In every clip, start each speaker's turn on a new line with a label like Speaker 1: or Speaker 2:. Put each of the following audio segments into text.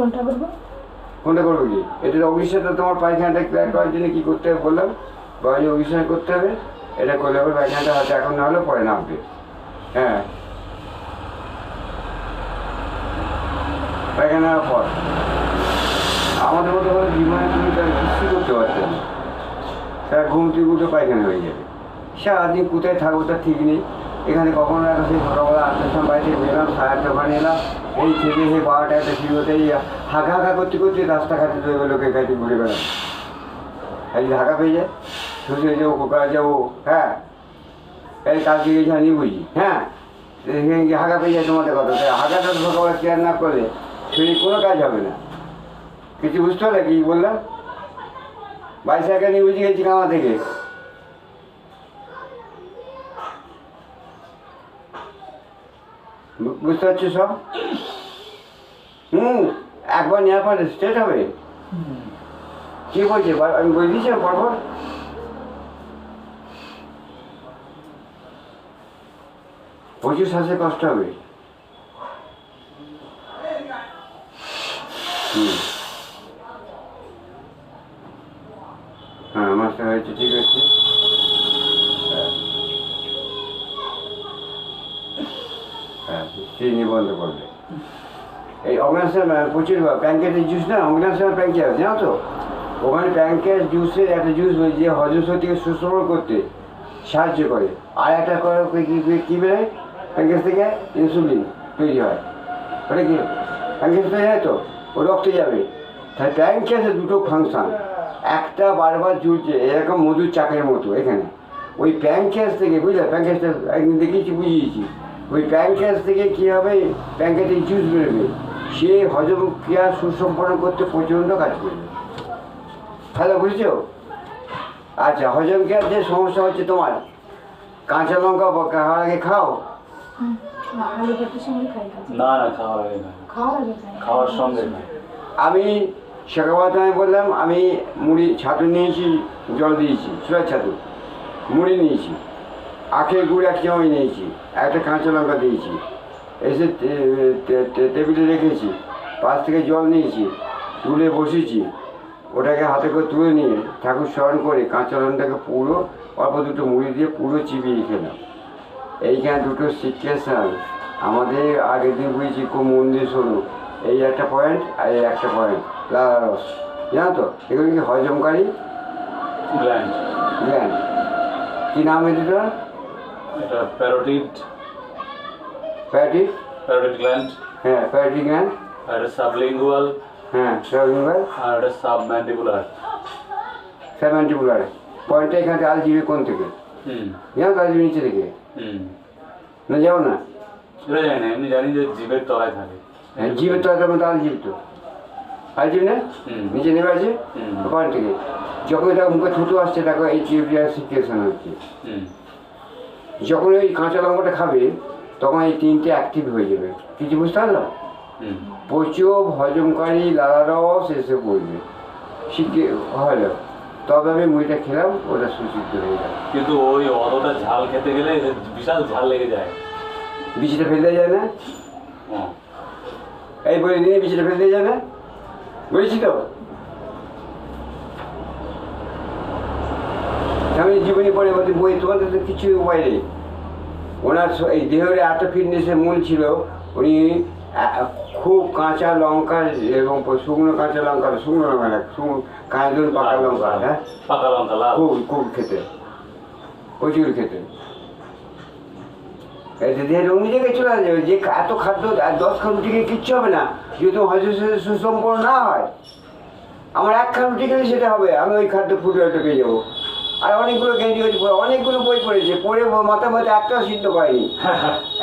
Speaker 1: কোনটা করবো?
Speaker 2: কোনটা করবো কি? এটা অভিষেকটা তোমার পায়খানাটা ক্লিয়ার করার জন্য কি করতে হবে বললাম, গরমে অভিষেক করতে হবে। এটা করলে হবে পায়খানাটা হাতে এখন না হলে পরে নামবে। হ্যাঁ, পায়খানার পর আমাদের মতো করে জীবনে তুমি তার কিছু করতে পারতেন না। তার ঘুম থেকে উঠে পায়খানা হয়ে যাবে। সারাদিন কোথায় থাকবো তার ঠিক নেই। এখানে কখনো একটা সেই সকালবেলা 8টার সময় বাড়িতে বেরোলাম, 8:30 ওখানে এলাম, এই থেকে সেই 12টা একটা ফিরোতে হাঁকা হাঁকা করতে করতে রাস্তাঘাটে তো এবার লোকের কাছে ঘুরে বেড়ানো। এই হাঁকা পেয়ে যায়, শুষে যাবো, কোকা যাবো। হ্যাঁ, এই কালকে গেছি আমি বুঝি। হ্যাঁ, হাঁকা পেয়ে যায় তোমাদের কথা। হাঁকাটা তো সকালবেলা কেয়ার না করলে শরীর কোনো কাজ হবে না। কিছু বুঝতে পারলে কি বললাম? 22 টাকা নিয়ে বুঝে গেছি কামা থেকে। বুঝতে পারছো সব? একবার নেওয়ার পরে স্টেট হবে। কি বলছে আমি বলে দিয়েছি পরপর। প্রচুর শ্বাসে কষ্ট হবে। হ্যাঁ, মাছটা হয়েছে, ঠিক আছে। হ্যাঁ, চিনি বন্ধ করবে। এই অগ্নাশয় প্রচুর প্যাঙ্কেটের জুস না, অগ্নাশয় প্যাঙ্কে আছে জানো তো? ওখানে প্যাঙ্কেট জুসের একটা জুস যে হজম শক্তিকে সুষম করতে সাহায্য করে। আর একটা করে কী বেরোয় প্যাঙ্কেজ থেকে? ইনসুলিন তৈরি হয়। ওটা কি প্যাঙ্কেজ তৈরি হয় তো? ও রক্তে যাবে। তাই প্যাঙ্কেজের দুটো ফাংশান, একটা বারবার জুড়ছে এরকম মধুর চাকের মতো এখানে। ওই প্যাঙ্কেজ থেকে বুঝলে, প্যাঙ্কেজটা একদিন দেখিয়েছি, বুঝিয়েছি। ওই প্যাঙ্কেজ থেকে কী হবে, প্যাঙ্কেজের জুস বেরোবে, সে হজম ক্রিয়া সুসম্পন্ন করতে প্রচণ্ড কাজ করবে। হ্যালো, বুঝছো? আচ্ছা, হজম ক্রিয়ার যে সমস্যা হচ্ছে তোমার, কাঁচা লঙ্কা খাওয়ার আগে খাও?
Speaker 3: না না, খাওয়ার সঙ্গে না।
Speaker 2: আমি সকালবেলা আমি বললাম, আমি মুড়ি ছাতু নিয়েছি, জল দিয়েছি, ছোলার ছাতু, মুড়ি নিয়েছি, আখের গুড় 1 চামচ নিয়েছি, একটা কাঁচা লঙ্কা দিয়েছি, এসে টেবিলে রেখেছি, পাশ থেকে জল নিয়েছি, তুলে বসেছি, ওটাকে হাতে করে তুলে নিয়ে ঠাকুর স্মরণ করে কাঁচা লঙ্কাটাকে পুরো অল্প দুটো মুড়ি দিয়ে পুরো চিবিয়ে খেলাম। এইখানে দুটো সিচুয়েশান আমাদের আগের দিন বুঝেছি, খুব মন দিয়ে শোনো। এই একটা পয়েন্ট আর এই একটা পয়েন্ট, লালা রস, জানো তো? এগুলো কি হজমকারী
Speaker 3: গ্ল্যান্ড।
Speaker 2: গ্ল্যান্ড কী নাম এটা?
Speaker 3: এটা প্যারোটিড।
Speaker 2: Parotid
Speaker 3: gland.
Speaker 2: হ্যাঁ, প্যারোটিড গ্ল্যান্ড।
Speaker 3: আর এটা সাবলিঙ্গুয়াল।
Speaker 2: হ্যাঁ, সাবলিঙ্গুয়াল।
Speaker 3: আর এটা সাবম্যান্ডিবুলার।
Speaker 2: সাবম্যান্ডিবুলার পয়েন্টটা এখানে আলজিবি কোন থেকে? জানো তো? আলজিবি নিচে থেকে না, যাও না?
Speaker 3: এটা জানি না, এমনি জানি যে জিভের তলায় থাকে।
Speaker 2: হ্যাঁ, জিভের তলায় মতো আলজিবি তো, আলজিবি না? নিচে নেমে আছে পয়েন্ট থেকে। যখন এটা মুখে থুতু আসছে, দেখো এই টিউবিয়ার সিচুয়েশন হচ্ছে। যখন ওই কাঁচা লঙ্কাটা খাবে তখন এই 3টে অ্যাক্টিভ হয়ে যাবে। কিছু বুঝতে পারলাম? প্রচুর হজমকারী লালা রস এসে পড়বে, শিখে হলো। তবে আমি মুড়িটা খেলাম, ওটা সুসিদ্ধ হয়ে গেল।
Speaker 3: কিন্তু ওই অতটা ঝাল খেতে গেলে বিশাল ঝাল লেগে যায়।
Speaker 2: বিচিটা ফেলতে যায় না? এই বলে নিয়ে বিচিটা ফেলতে যায় না, বলেছি তো? আমি জীবনী পড়ে বলতে বই, তোমাদের তো কিছু উপায় নেই। ওনার এই দেহের এত ফিটনেসের মূল ছিল, উনি খুব কাঁচা লঙ্কা এবং শুকনো কাঁচা লঙ্কা, শুকনো লঙ্কা না, কাঁচা পাকা লঙ্কা, হ্যাঁ
Speaker 3: পাকা লঙ্কা
Speaker 2: খুব খুব খেতে, প্রচুর খেতে। দেহের অন্য জায়গায় চলে যাবে। যে এত খাদ্য 10 খান রুটি খেয়ে কিচ্ছু হবে না, যদি তোমার হজম সুসম্পন্ন না হয়। আমার 1 খান রুটি খেলে সেটা হবে, আমি ওই খাদ্য ফুটে পেয়ে যাবো। আর অনেকগুলো গেঞ্জি অনেকগুলো বই পড়েছে, পড়ে মাথার মধ্যে একটাও সিদ্ধ করেনি,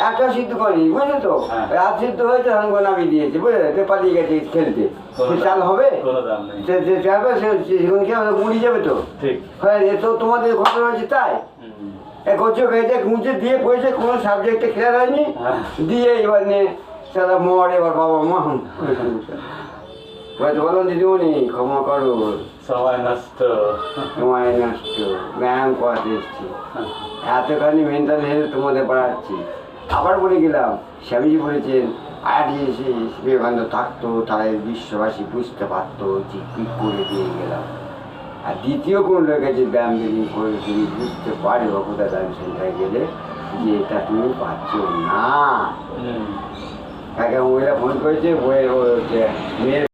Speaker 2: একটাও সিদ্ধ করেনি, বুঝলে তো? রাত সিদ্ধ হয়েছে, ধানগুলো নামিয়ে দিয়েছে, বুঝলে? পালিয়ে গেছে খেলতে। সে চাল হবে, যে চাল হবে সেগুলো খেয়ে মুড়ি যাবে তো। হ্যাঁ, তো তোমাদের ঘটনা হয়েছে তাই। করছো খেয়েছে, মুছে দিয়ে পড়েছে, কোনো সাবজেক্টে ক্লিয়ার হয়নি, দিয়ে এবার নিয়ে সারা মর, এবার বাবা মা বলো দিদিমণি ক্ষমা করো,
Speaker 3: সময় নষ্ট,
Speaker 2: সময় নষ্ট, ব্যায়াম করাতে এসছি, এতখানি মেন্টাল হেলথ তোমাদের বাড়াচ্ছি। আবার বলে গেলাম, স্বামীজি বলেছেন আর যে বিবেকানন্দ থাকতো তাহলে বিশ্ববাসী বুঝতে পারতো যে কী করে দিয়ে গেলাম। আর দ্বিতীয় কোন লোকের যে ব্যায়াম বেরিং করে তুমি বুঝতে পারো কোথায় ব্যায়াম সেন্টারে গেলে যে এটা তুমি পাচ্ছ না। কাকে মহিলা ফোন করেছে বইয়ের মেয়ের